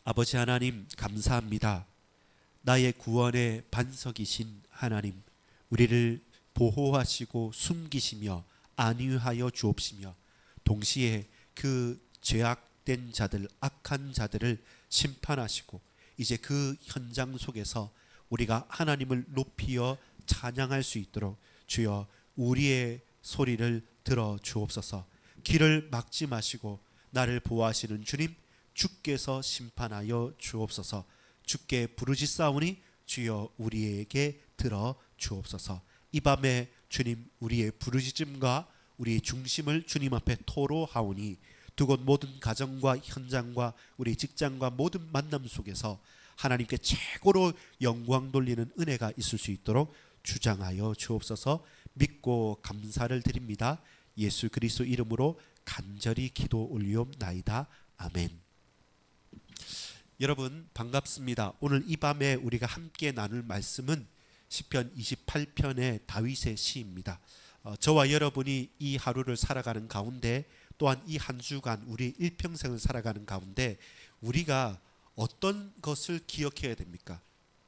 아버지 하나님 감사합니다. 나의 구원의 반석이신 하나님, 우리를 보호하시고 숨기시며 안위하여 주옵시며 동시에 그 죄악된 자들, 악한 자들을 심판하시고 이제 그 현장 속에서 우리가 하나님을 높이어 찬양할 수 있도록 주여 우리의 소리를 들어 주옵소서. 길을 막지 마시고 나를 보호하시는 주님, 주께서 심판하여 주옵소서. 주께 부르짖사오니 주여 우리에게 들어 주옵소서. 이 밤에 주님, 우리의 부르짖음과 우리의 중심을 주님 앞에 토로하오니 두 곳 모든 가정과 현장과 우리 직장과 모든 만남 속에서 하나님께 최고로 영광 돌리는 은혜가 있을 수 있도록 주장하여 주옵소서. 믿고 감사를 드립니다. 예수 그리스도 이름으로 간절히 기도 올리옵나이다. 아멘. 여러분 반갑습니다. 오늘 이 밤에 우리가 함께 나눌 말씀은 시편 28편의 다윗의 시입니다. 저와 여러분이 이 하루를 살아가는 가운데, 또한 이 한 주간 우리 일평생을 살아가는 가운데 우리가 어떤 것을 기억해야 됩니까?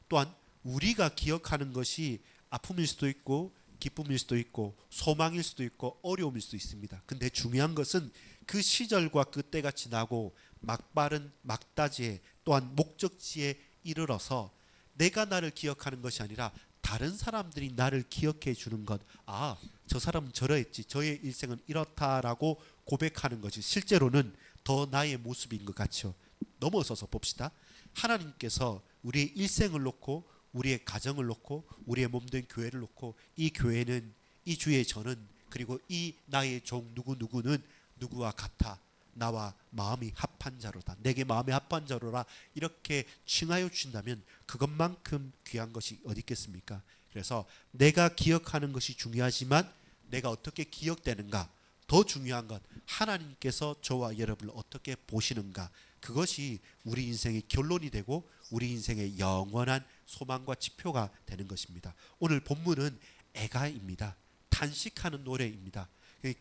또한 우리가 기억하는 것이 아픔일 수도 있고 기쁨일 수도 있고 소망일 수도 있고 어려움일 수도 있습니다. 근데 중요한 것은 그 시절과 그 때가 지나고 막바른 막다지에 또한 목적지에 이르러서 내가 나를 기억하는 것이 아니라 다른 사람들이 나를 기억해 주는 것. 아, 저 사람은 저러했지, 저의 일생은 이렇다라고 고백하는 것이 실제로는 더 나의 모습인 것 같죠. 넘어서서 봅시다. 하나님께서 우리의 일생을 놓고 우리의 가정을 놓고 우리의 몸된 교회를 놓고 이 교회는, 이 주의 저는, 그리고 이 나의 종 누구누구는 누구와 같아 나와 마음이 합한 자로다, 내게 마음이 합한 자로라, 이렇게 칭하여 주신다면 그것만큼 귀한 것이 어디 있겠습니까? 그래서 내가 기억하는 것이 중요하지만 내가 어떻게 기억되는가, 더 중요한 것 하나님께서 저와 여러분을 어떻게 보시는가, 그것이 우리 인생의 결론이 되고 우리 인생의 영원한 소망과 지표가 되는 것입니다. 오늘 본문은 애가입니다. 탄식하는 노래입니다.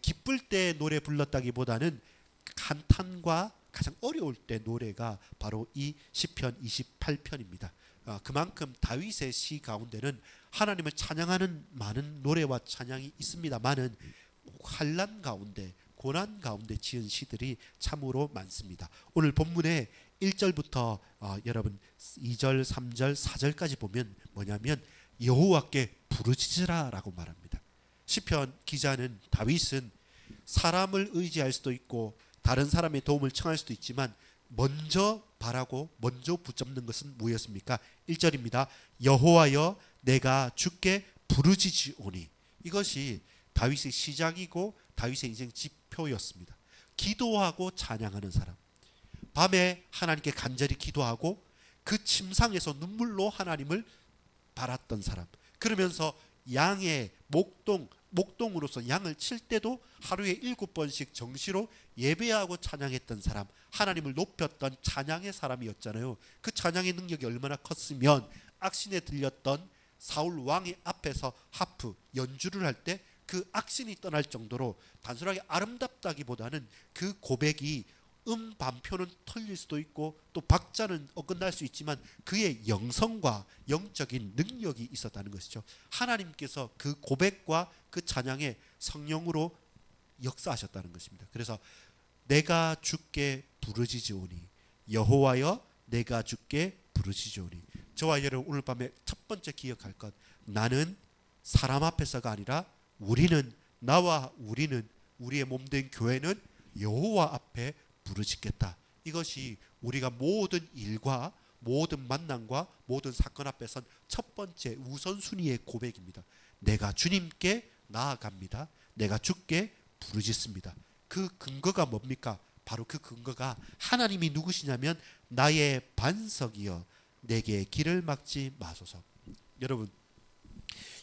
기쁠 때 노래 불렀다기보다는 한탄과 가장 어려울 때 노래가 바로 이 시편 28편입니다. 그만큼 다윗의 시 가운데는 하나님을 찬양하는 많은 노래와 찬양이 있습니다만은 환난 가운데, 고난 가운데 지은 시들이 참으로 많습니다. 오늘 본문의 1절부터 여러분 2절, 3절, 4절까지 보면 뭐냐면 여호와께 부르짖으라 라고 말합니다. 시편 기자는, 다윗은 사람을 의지할 수도 있고 다른 사람의 도움을 청할 수도 있지만 먼저 바라고 먼저 붙잡는 것은 무엇입니까? 1절입니다. 여호와여 내가 주께 부르짖으오니. 이것이 다윗의 시작이고 다윗의 인생 지표였습니다. 기도하고 찬양하는 사람, 밤에 하나님께 간절히 기도하고 그 침상에서 눈물로 하나님을 바랐던 사람, 그러면서 양의 목동으로서 양을 칠 때도 하루에 7번씩 정시로 예배하고 찬양했던 사람, 하나님을 높였던 찬양의 사람이었잖아요. 그 찬양의 능력이 얼마나 컸으면 악신에 들렸던 사울 왕의 앞에서 하프 연주를 할 때 그 악신이 떠날 정도로 단순하게 아름답다기보다는 그 고백이 반표는 틀릴 수도 있고 또 박자는 어긋날 수 있지만 그의 영성과 영적인 능력이 있었다는 것이죠. 하나님께서 그 고백과 그 찬양에 성령으로 역사하셨다는 것입니다. 그래서 내가 주께 부르짖으오니, 여호와여 내가 주께 부르짖으오니. 저와 여러분 오늘 밤에 첫 번째 기억할 것, 나는 사람 앞에서가 아니라 나와 우리는 우리의 몸된 교회는 여호와 앞에 부르짖겠다. 이것이 우리가 모든 일과 모든 만남과 모든 사건 앞에선 첫 번째 우선순위의 고백입니다. 내가 주님께 나아갑니다. 내가 주께 부르짖습니다. 그 근거가 뭡니까? 바로 그 근거가 하나님이 누구시냐면 나의 반석이여 내게 길을 막지 마소서. 여러분,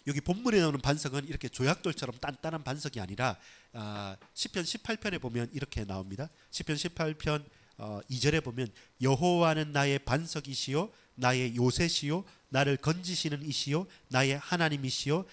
여기 본문에 나오는 반석은 이렇게 조약돌처럼 단단한 반석이 아니라 시편 18편에 보면 이렇게 나옵니다. 시편 18편 2절에 보면 여호와는 나의 반석이시요 나의 요새시요 나를 건지시는 이시요 나의 하나님이시요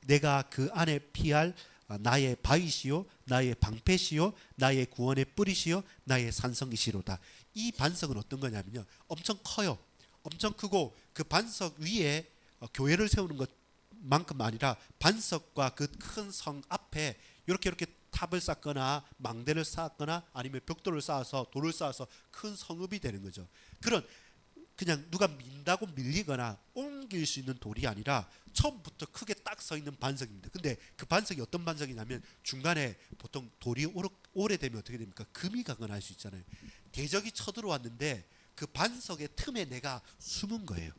내가 그 안에 피할 나의 바위시요 나의 방패시요 나의 구원의 뿌리시요 나의 산성이시로다. 이 반석은 어떤 거냐면요, 엄청 커요. 엄청 크고 그 반석 위에 교회를 세우는 것만큼 아니라 반석과 그 큰 성 앞에 이렇게 탑을 쌓거나 망대를 쌓거나 아니면 벽돌을 쌓아서 돌을 쌓아서 큰 성읍이 되는 거죠. 그런 그냥 누가 민다고 밀리거나 옮길 수 있는 돌이 아니라 처음부터 크게 딱 서 있는 반석입니다. 근데 그 반석이 어떤 반석이냐면 중간에 보통 돌이 오래되면 어떻게 됩니까? 금이 가거나 할 수 있잖아요. 대적이 쳐들어왔는데 그 반석의 틈에 내가 숨은 거예요.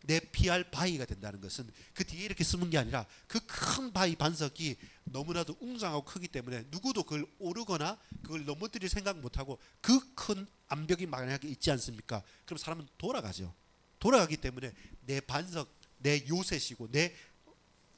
내 피할 바위가 된다는 것은 그 뒤에 이렇게 숨은 게 아니라 그 큰 바위 반석이 너무나도 웅장하고 크기 때문에 누구도 그걸 오르거나 그걸 넘어뜨릴 생각 못하고 그 큰 암벽이 만약에 있지 않습니까? 그럼 사람은 돌아가죠. 돌아가기 때문에 내 반석, 내 요새시고 내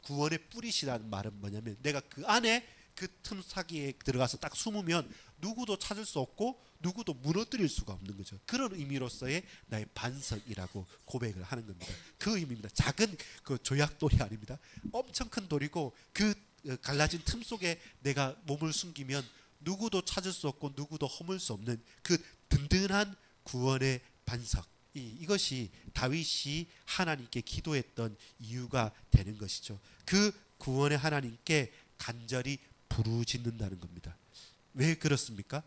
구원의 뿌리시라는 말은 뭐냐면 내가 그 안에 그 틈 사기에 들어가서 딱 숨으면 누구도 찾을 수 없고 누구도 무너뜨릴 수가 없는 거죠. 그런 의미로서의 나의 반석이라고 고백을 하는 겁니다. 그 의미입니다. 작은 그 조약돌이 아닙니다. 엄청 큰 돌이고 그 갈라진 틈 속에 내가 몸을 숨기면 누구도 찾을 수 없고 누구도 허물 수 없는 그 든든한 구원의 반석. 이것이 다윗이 하나님께 기도했던 이유가 되는 것이죠. 그 구원의 하나님께 간절히 부르짖는다는 겁니다. 왜 그렇습니까?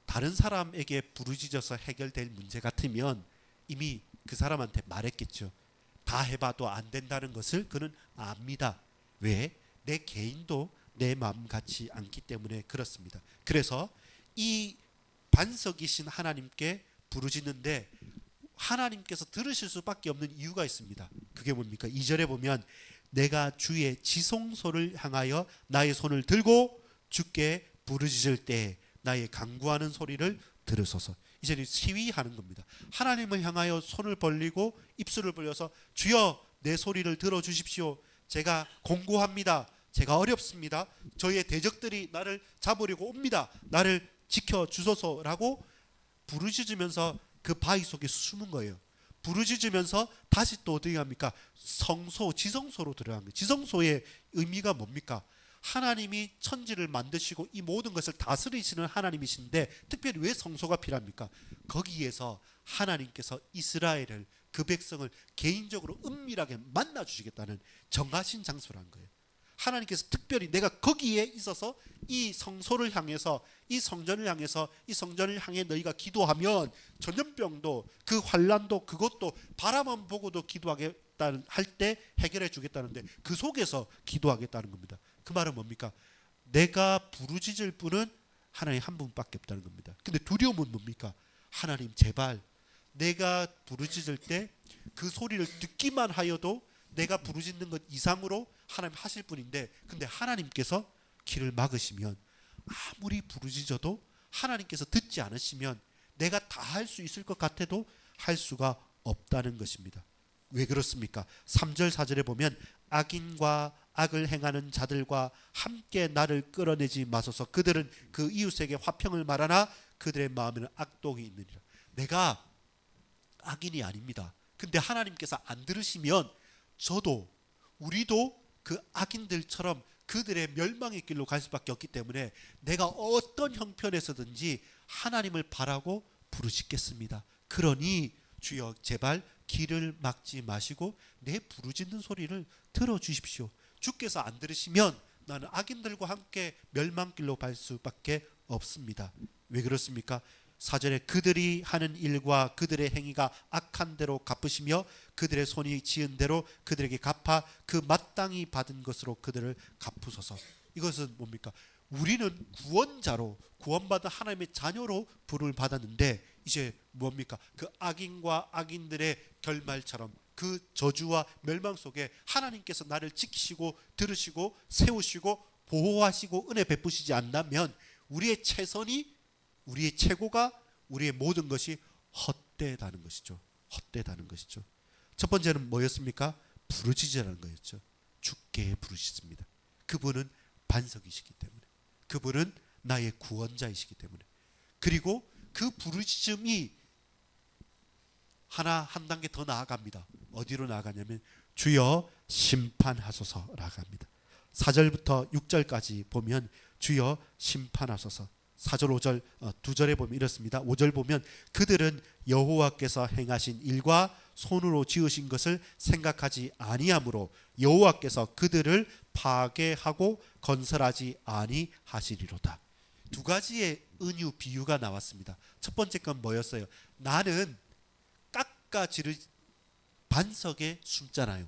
다른 사람에게 부르짖어서 해결될 문제 같으면 이미 그 사람한테 말했겠죠. 다 해봐도 안 된다는 것을 그는 압니다. 왜? 내 개인도 내 마음 같지 않기 때문에 그렇습니다. 그래서 이 반석이신 하나님께 부르짖는데 하나님께서 들으실 수밖에 없는 이유가 있습니다. 그게 뭡니까? 2절에 보면 내가 주의 지성소를 향하여 나의 손을 들고 주께 부르짖을 때 나의 간구하는 소리를 들으소서. 이제는 시위하는 겁니다. 하나님을 향하여 손을 벌리고 입술을 벌려서 주여 내 소리를 들어주십시오. 제가 공고합니다. 제가 어렵습니다. 저의 대적들이 나를 잡으려고 옵니다. 나를 지켜주소서라고 부르짖으면서 그 바위 속에 숨은 거예요. 부르짖으면서 다시 또 어떻게 합니까? 성소, 지성소로 들어간 거예요. 지성소의 의미가 뭡니까? 하나님이 천지를 만드시고 이 모든 것을 다스리시는 하나님이신데 특별히 왜 성소가 필요합니까? 거기에서 하나님께서 이스라엘을, 그 백성을 개인적으로 은밀하게 만나주시겠다는 정하신 장소란 거예요. 하나님께서 특별히 내가 거기에 있어서 이 성소를 향해서, 이 성전을 향해서, 이 성전을 향해 너희가 기도하면 전염병도 그 환란도 그것도 바라만 보고도 기도하겠다는 할 때 해결해 주겠다는데 그 속에서 기도하겠다는 겁니다. 그 말은 뭡니까? 내가 부르짖을 분은 하나님 한 분밖에 없다는 겁니다. 근데 두려움은 뭡니까? 하나님 제발 내가 부르짖을 때 그 소리를 듣기만 하여도 내가 부르짖는 것 이상으로 하나님 하실 분인데 근데 하나님께서 길을 막으시면 아무리 부르짖어도 하나님께서 듣지 않으시면 내가 다 할 수 있을 것 같아도 할 수가 없다는 것입니다. 왜 그렇습니까? 3절 4절에 보면 악인과 악을 행하는 자들과 함께 나를 끌어내지 마소서. 그들은 그 이웃에게 화평을 말하나 그들의 마음에는 악독이 있느니라. 내가 악인이 아닙니다. 근데 하나님께서 안 들으시면 저도 우리도 그 악인들처럼 그들의 멸망의 길로 갈 수밖에 없기 때문에 내가 어떤 형편에서든지 하나님을 바라고 부르짖겠습니다. 그러니 주여 제발 길을 막지 마시고 내 부르짖는 소리를 들어주십시오. 주께서 안 들으시면 나는 악인들과 함께 멸망길로 갈 수밖에 없습니다. 왜 그렇습니까? 4절에 그들이 하는 일과 그들의 행위가 악한 대로 갚으시며 그들의 손이 지은 대로 그들에게 갚아 그 마땅히 받은 것으로 그들을 갚으소서. 이것은 뭡니까? 우리는 구원자로 구원받은 하나님의 자녀로 부름을 받았는데 이제 뭡니까? 그 악인과 악인들의 결말처럼 그 저주와 멸망 속에 하나님께서 나를 지키시고 들으시고 세우시고 보호하시고 은혜 베푸시지 않다면 우리의 최선이, 우리의 최고가, 우리의 모든 것이 헛되다는 것이죠. 헛되다는 것이죠. 첫 번째는 뭐였습니까? 부르짖으라는 거였죠. 주께 부르짖습니다. 그분은 반석이시기 때문에, 그분은 나의 구원자이시기 때문에. 그리고 그 부르짖음이 한 단계 더 나아갑니다. 어디로 나아가냐면 주여 심판하소서라고 합니다. 4절부터 6절까지 보면 주여 심판하소서. 4절 5절 두 절에 보면 이렇습니다. 5절 보면 그들은 여호와께서 행하신 일과 손으로 지으신 것을 생각하지 아니하므로 여호와께서 그들을 파괴하고 건설하지 아니하시리로다. 두 가지의 은유 비유가 나왔습니다. 첫 번째 건 뭐였어요? 나는 깎아지르 반석에 숨잖아요.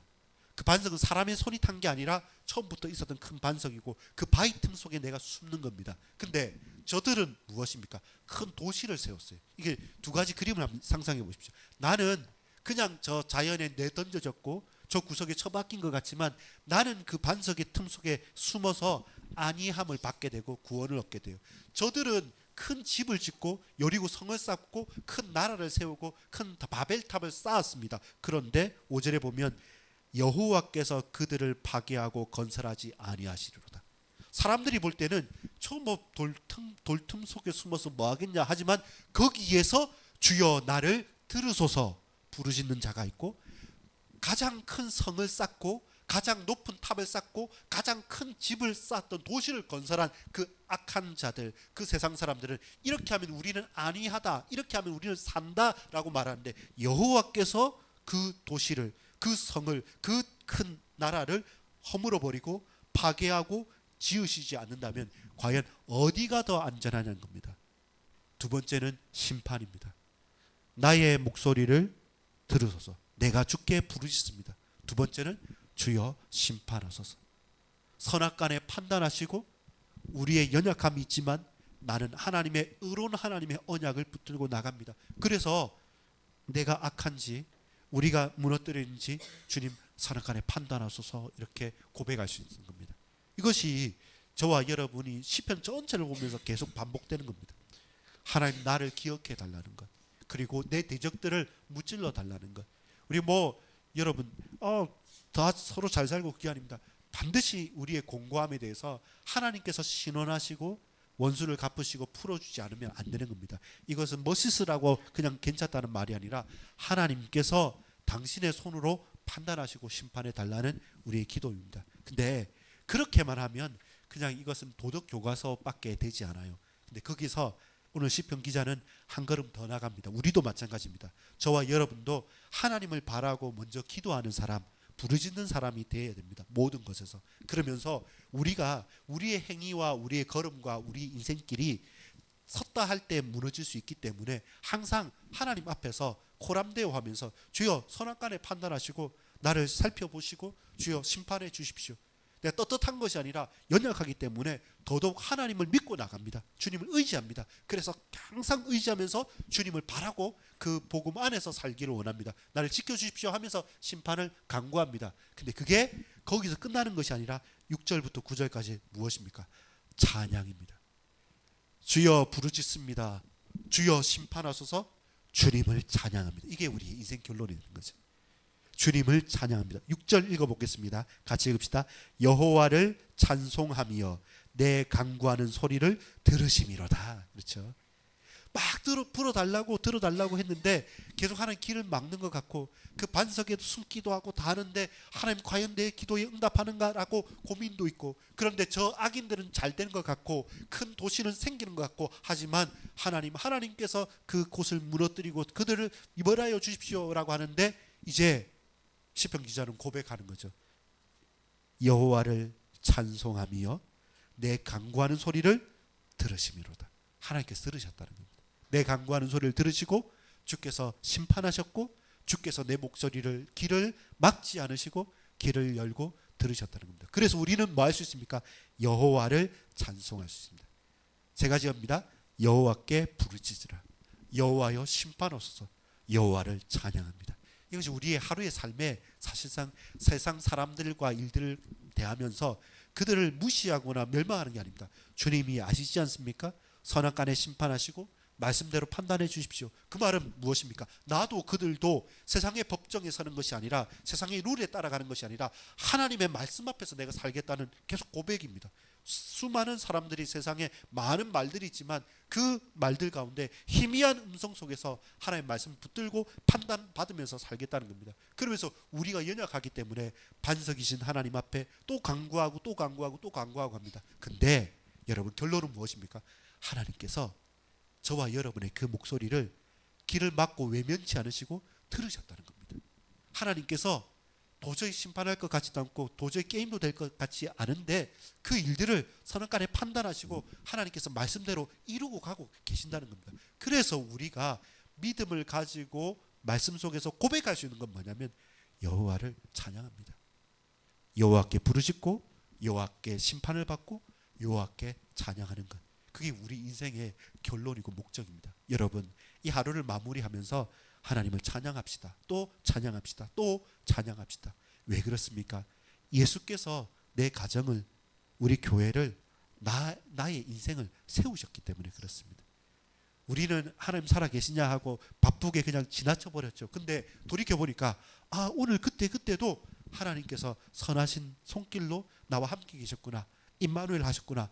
그 반석은 사람의 손이 탄 게 아니라 처음부터 있었던 큰 반석이고 그 바위 틈 속에 내가 숨는 겁니다. 근데 저들은 무엇입니까? 큰 도시를 세웠어요. 이게 두 가지 그림을 한번 상상해 보십시오. 나는 그냥 저 자연에 내던져졌고 저 구석에 처박힌 것 같지만 나는 그 반석의 틈 속에 숨어서 안위함을 받게 되고 구원을 얻게 돼요. 저들은 큰 집을 짓고 여리고 성을 쌓고 큰 나라를 세우고 큰 바벨탑을 쌓았습니다. 그런데 5절에 보면 여호와께서 그들을 파괴하고 건설하지 아니하시리로다. 사람들이 볼 때는 저 뭐 돌틈 속에 숨어서 뭐 하겠냐 하지만 거기에서 주여 나를 들으소서 부르짖는 자가 있고 가장 큰 성을 쌓고 가장 높은 탑을 쌓고 가장 큰 집을 쌓았던 도시를 건설한 그 악한 자들, 그 세상 사람들은 이렇게 하면 우리는 안위하다, 이렇게 하면 우리는 산다라고 말하는데 여호와께서 그 도시를, 그 성을, 그 큰 나라를 허물어 버리고 파괴하고 지으시지 않는다면 과연 어디가 더 안전하냐는 겁니다. 두 번째는 심판입니다. 나의 목소리를 들으소서. 내가 주께 부르짖습니다. 두 번째는 주여 심판하소서. 선악간에 판단하시고 우리의 연약함이 있지만 나는 하나님의 의로운 하나님의 언약을 붙들고 나갑니다. 그래서 내가 악한지 우리가 무너뜨리는지 주님 선악간에 판단하소서 이렇게 고백할 수 있는 겁니다. 이것이 저와 여러분이 시편 전체를 보면서 계속 반복되는 겁니다. 하나님 나를 기억해 달라는 것, 그리고 내 대적들을 무찔러 달라는 것. 우리 여러분 다 서로 잘 살고 그게 아닙니다. 반드시 우리의 공고함에 대해서 하나님께서 신원하시고 원수를 갚으시고 풀어주지 않으면 안 되는 겁니다. 이것은 머시스라고 그냥 괜찮다는 말이 아니라 하나님께서 당신의 손으로 판단하시고 심판해 달라는 우리의 기도입니다. 근데 그렇게만 하면 그냥 이것은 도덕 교과서밖에 되지 않아요. 근데 거기서 오늘 시편 기자는 한 걸음 더 나갑니다. 우리도 마찬가지입니다. 저와 여러분도 하나님을 바라고 먼저 기도하는 사람, 부르짖는 사람이 되어야 됩니다. 모든 것에서. 그러면서 우리가 우리의 행위와 우리의 걸음과 우리 인생길이 섰다 할 때 무너질 수 있기 때문에 항상 하나님 앞에서 코람데오하면서 주여 선악간에 판단하시고 나를 살펴보시고 주여 심판해 주십시오. 내가 떳떳한 것이 아니라 연약하기 때문에 더더욱 하나님을 믿고 나갑니다. 주님을 의지합니다. 그래서 항상 의지하면서 주님을 바라고 그 복음 안에서 살기를 원합니다. 나를 지켜주십시오 하면서 심판을 간구합니다. 근데 그게 거기서 끝나는 것이 아니라 6절부터 9절까지 무엇입니까? 찬양입니다. 주여 부르짖습니다. 주여 심판하소서. 주님을 찬양합니다. 이게 우리 인생 결론이 되는 거죠. 주님을 찬양합니다. 6절 읽어보겠습니다. 같이 읽읍시다. 여호와를 찬송하며 내 간구하는 소리를 들으심이로다. 그렇죠. 막 들어달라고 했는데 계속 하나님 길을 막는 것 같고 그 반석에도 숨기도 하고 다 하는데 하나님 과연 내 기도에 응답하는가라고 고민도 있고 그런데 저 악인들은 잘 되는 것 같고 큰 도시는 생기는 것 같고 하지만 하나님께서 그 곳을 무너뜨리고 그들을 이벌하여 주십시오라고 하는데 이제 시편 기자는 고백하는 거죠. 여호와를 찬송하며 내 간구하는 소리를 들으심이로다. 하나님께서 들으셨다는 겁니다. 내 간구하는 소리를 들으시고 주께서 심판하셨고 주께서 내 목소리를 길을 막지 않으시고 길을 열고 들으셨다는 겁니다. 그래서 우리는 뭐 할 수 있습니까? 여호와를 찬송할 수 있습니다. 세 가지입니다. 여호와께 부르짖으라. 여호와여 심판하소서. 여호와를 찬양합니다. 이것이 우리의 하루의 삶에 사실상 세상 사람들과 일들을 대하면서 그들을 무시하거나 멸망하는 게 아닙니다. 주님이 아시지 않습니까? 선악간에 심판하시고 말씀대로 판단해 주십시오. 그 말은 무엇입니까? 나도 그들도 세상의 법정에 서는 것이 아니라 세상의 룰에 따라가는 것이 아니라 하나님의 말씀 앞에서 내가 살겠다는 계속 고백입니다. 수많은 사람들이 세상에 많은 말들이 있지만 그 말들 가운데 희미한 음성 속에서 하나님의 말씀을 붙들고 판단받으면서 살겠다는 겁니다. 그러면서 우리가 연약하기 때문에 반석이신 하나님 앞에 또 간구하고 또 간구하고 또 간구하고 합니다. 근데 여러분 결론은 무엇입니까? 하나님께서 저와 여러분의 그 목소리를 귀를 막고 외면치 않으시고 들으셨다는 겁니다. 하나님께서 도저히 심판할 것 같지도 않고 도저히 게임도 될 것 같지 않은데 그 일들을 선악간에 판단하시고 하나님께서 말씀대로 이루고 가고 계신다는 겁니다. 그래서 우리가 믿음을 가지고 말씀 속에서 고백할 수 있는 건 뭐냐면 여호와를 찬양합니다. 여호와께 부르짖고 여호와께 심판을 받고 여호와께 찬양하는 것, 그게 우리 인생의 결론이고 목적입니다. 여러분, 이 하루를 마무리하면서 하나님을 찬양합시다. 또 찬양합시다. 또 찬양합시다. 왜 그렇습니까? 예수께서 내 가정을, 우리 교회를, 나의 인생을 세우셨기 때문에 그렇습니다. 우리는 하나님 살아계시냐 하고 바쁘게 그냥 지나쳐 버렸죠. 근데 돌이켜보니까 오늘 그때도 하나님께서 선하신 손길로 나와 함께 계셨구나, 임마누엘 하셨구나.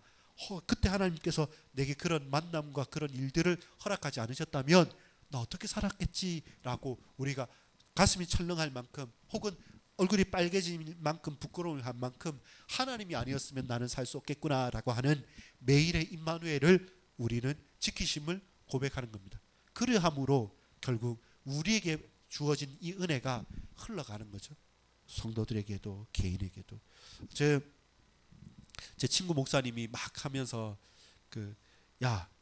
그때 하나님께서 내게 그런 만남과 그런 일들을 허락하지 않으셨다면 나 어떻게 살았겠지라고 우리가 가슴이 철렁할 만큼, 혹은 얼굴이 빨개질 만큼, 부끄러움을 한 만큼 하나님이 아니었으면 나는 살 수 없겠구나라고 하는 매일의 임마누엘을 우리는 지키심을 고백하는 겁니다. 그러함으로 결국 우리에게 주어진 이 은혜가 흘러가는 거죠. 성도들에게도 개인에게도. 제 친구 목사님이 막 하면서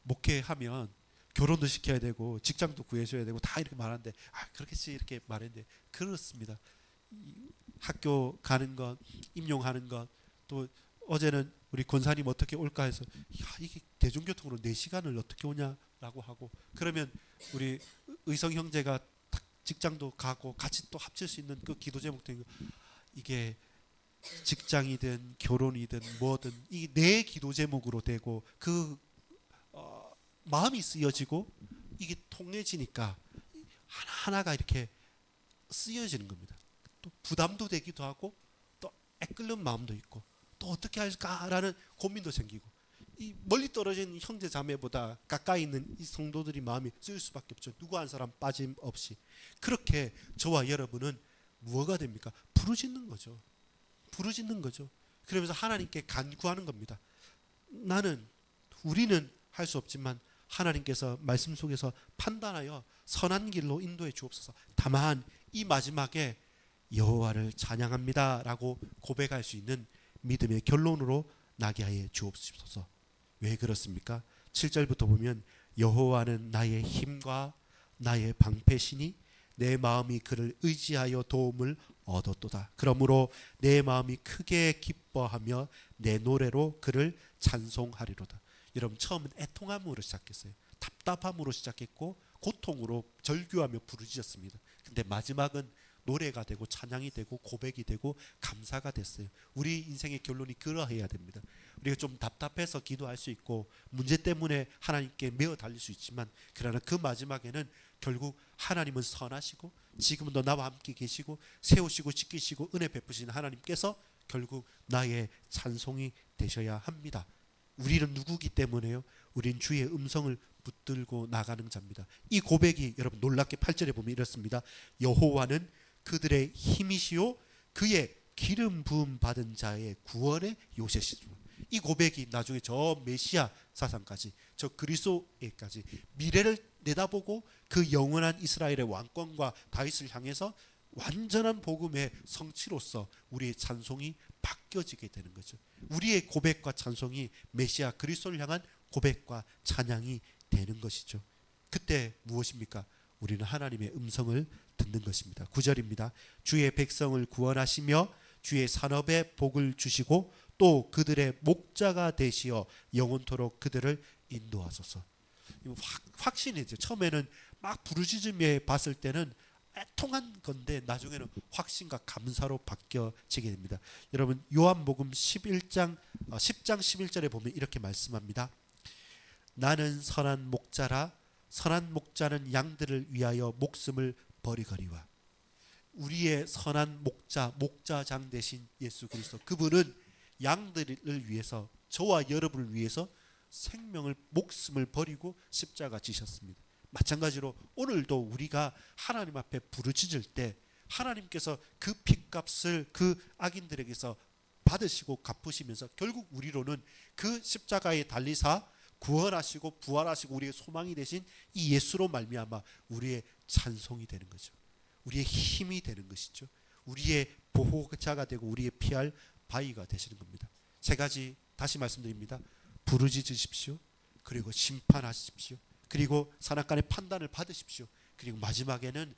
목회하면 결혼도 시켜야 되고 직장도 구해줘야 되고 다 이렇게 말하는데 그렇겠지 이렇게 말했는데 그렇습니다. 학교 가는 것, 임용하는 것, 또 어제는 우리 권사님 어떻게 올까 해서 이게 대중교통으로 4시간을 어떻게 오냐라고 하고, 그러면 우리 의성 형제가 직장도 가고 같이 또 합칠 수 있는 그 기도 제목도 이게 직장이든 결혼이든 뭐든 이 내 기도 제목으로 되고 그 마음이 쓰여지고 이게 통해지니까 하나하나가 이렇게 쓰여지는 겁니다. 또 부담도 되기도 하고 또 애끓는 마음도 있고 또 어떻게 할까라는 고민도 생기고, 이 멀리 떨어진 형제 자매보다 가까이 있는 이 성도들이 마음이 쓰일 수밖에 없죠. 누구 한 사람 빠짐없이. 그렇게 저와 여러분은 무엇가 됩니까? 부르짖는 거죠. 부르짖는 거죠. 그러면서 하나님께 간구하는 겁니다. 우리는 할 수 없지만 하나님께서 말씀 속에서 판단하여 선한 길로 인도해 주옵소서. 다만 이 마지막에 여호와를 찬양합니다라고 고백할 수 있는 믿음의 결론으로 나게 하여 주옵소서. 왜 그렇습니까? 7절부터 보면 여호와는 나의 힘과 나의 방패시니 내 마음이 그를 의지하여 도움을 얻었도다. 그러므로 내 마음이 크게 기뻐하며 내 노래로 그를 찬송하리로다. 여러분, 처음은 애통함으로 시작했어요. 답답함으로 시작했고 고통으로 절규하며 부르짖었습니다. 근데 마지막은 노래가 되고 찬양이 되고 고백이 되고 감사가 됐어요. 우리 인생의 결론이 그러해야 됩니다. 우리가 좀 답답해서 기도할 수 있고 문제 때문에 하나님께 매어 달릴 수 있지만, 그러나 그 마지막에는 결국 하나님은 선하시고 지금도 나와 함께 계시고 세우시고 지키시고 은혜 베푸시는 하나님께서 결국 나의 찬송이 되셔야 합니다. 우리는 누구기 때문에요? 우린 주의 음성을 붙들고 나가는 자입니다. 이 고백이 여러분 놀랍게 8절에 보면 이렇습니다. 여호와는 그들의 힘이시요 그의 기름 부음 받은 자의 구원의 요새시로. 이 고백이 나중에 저 메시아 사상까지, 저 그리스도에까지 미래를 내다보고 그 영원한 이스라엘의 왕권과 다윗을 향해서 완전한 복음의 성취로서 우리의 찬송이 바뀌어지게 되는 거죠. 우리의 고백과 찬송이 메시아 그리스도를 향한 고백과 찬양이 되는 것이죠. 그때 무엇입니까? 우리는 하나님의 음성을 듣는 것입니다. 9절입니다. 주의 백성을 구원하시며 주의 산업에 복을 주시고 또 그들의 목자가 되시어 영원토록 그들을 인도하소서. 확신이죠. 처음에는 막 부르짖으며 봤을 때는 애통한 건데 나중에는 확신과 감사로 바뀌어지게 됩니다. 여러분, 요한복음 10장 11절에 보면 이렇게 말씀합니다. 나는 선한 목자라 선한 목자는 양들을 위하여 목숨을 버리거니와. 우리의 선한 목자장 되신 예수 그리스도, 그분은 양들을 위해서, 저와 여러분을 위해서 목숨을 버리고 십자가 지셨습니다. 마찬가지로 오늘도 우리가 하나님 앞에 부르짖을 때 하나님께서 그 핏값을 그 악인들에게서 받으시고 갚으시면서 결국 우리로는 그 십자가에 달리사 구원하시고 부활하시고 우리의 소망이 되신 이 예수로 말미암아 우리의 찬송이 되는 거죠. 우리의 힘이 되는 것이죠. 우리의 보호자가 되고 우리의 피할 바위가 되시는 겁니다. 세 가지 다시 말씀드립니다. 부르짖으십시오. 그리고 심판하십시오. 그리고 사나간의 판단을 받으십시오. 그리고 마지막에는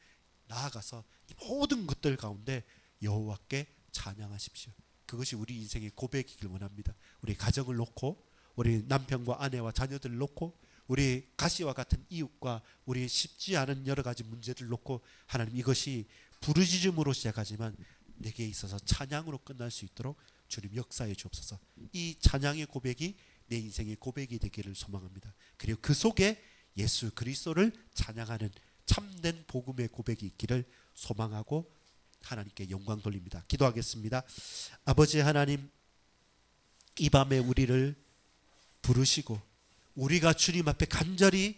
나아가서 이 모든 것들 가운데 여호와께 찬양하십시오. 그것이 우리 인생의 고백이길 원합니다. 우리 가정을 놓고 우리 남편과 아내와 자녀들을 놓고 우리 가시와 같은 이웃과 우리 쉽지 않은 여러 가지 문제들 놓고 하나님 이것이 부르짖음으로 시작하지만 내게 있어서 찬양으로 끝날 수 있도록 주님 역사해 주옵소서. 이 찬양의 고백이 내 인생의 고백이 되기를 소망합니다. 그리고 그 속에 예수 그리스도를 찬양하는 참된 복음의 고백이 있기를 소망하고 하나님께 영광 돌립니다. 기도하겠습니다. 아버지 하나님, 이 밤에 우리를 부르시고 우리가 주님 앞에 간절히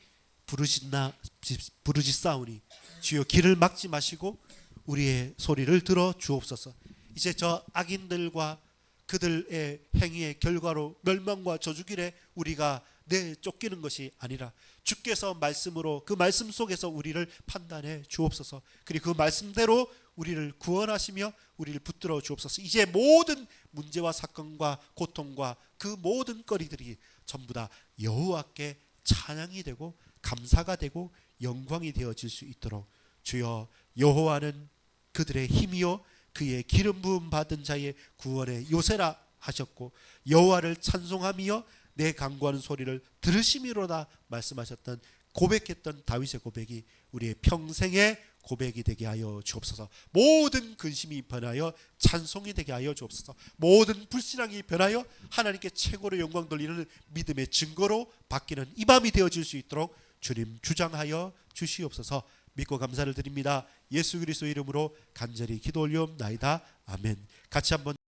부르짖사오니 주여 길을 막지 마시고 우리의 소리를 들어 주옵소서. 이제 저 악인들과 그들의 행위의 결과로 멸망과 저주길에 우리가 내쫓기는 것이 아니라 주께서 말씀으로 그 말씀 속에서 우리를 판단해 주옵소서. 그리고 그 말씀대로 우리를 구원하시며 우리를 붙들어 주옵소서. 이제 모든 문제와 사건과 고통과 그 모든 거리들이 전부 다 여호와께 찬양이 되고 감사가 되고 영광이 되어질 수 있도록 주여, 여호와는 그들의 힘이요 그의 기름 부음 받은 자의 구원의 요새라 하셨고 여호와를 찬송하며 내 간구하는 소리를 들으심이로다 말씀하셨던 고백했던 다윗의 고백이 우리의 평생의 고백이 되게 하여 주옵소서. 모든 근심이 변하여 찬송이 되게 하여 주옵소서. 모든 불신앙이 변하여 하나님께 최고로 영광 돌리는 믿음의 증거로 바뀌는 이 밤이 되어질 수 있도록 주님 주장하여 주시옵소서. 믿고 감사를 드립니다. 예수 그리스도 이름으로 간절히 기도 올리옵나이다. 아멘. 같이 한번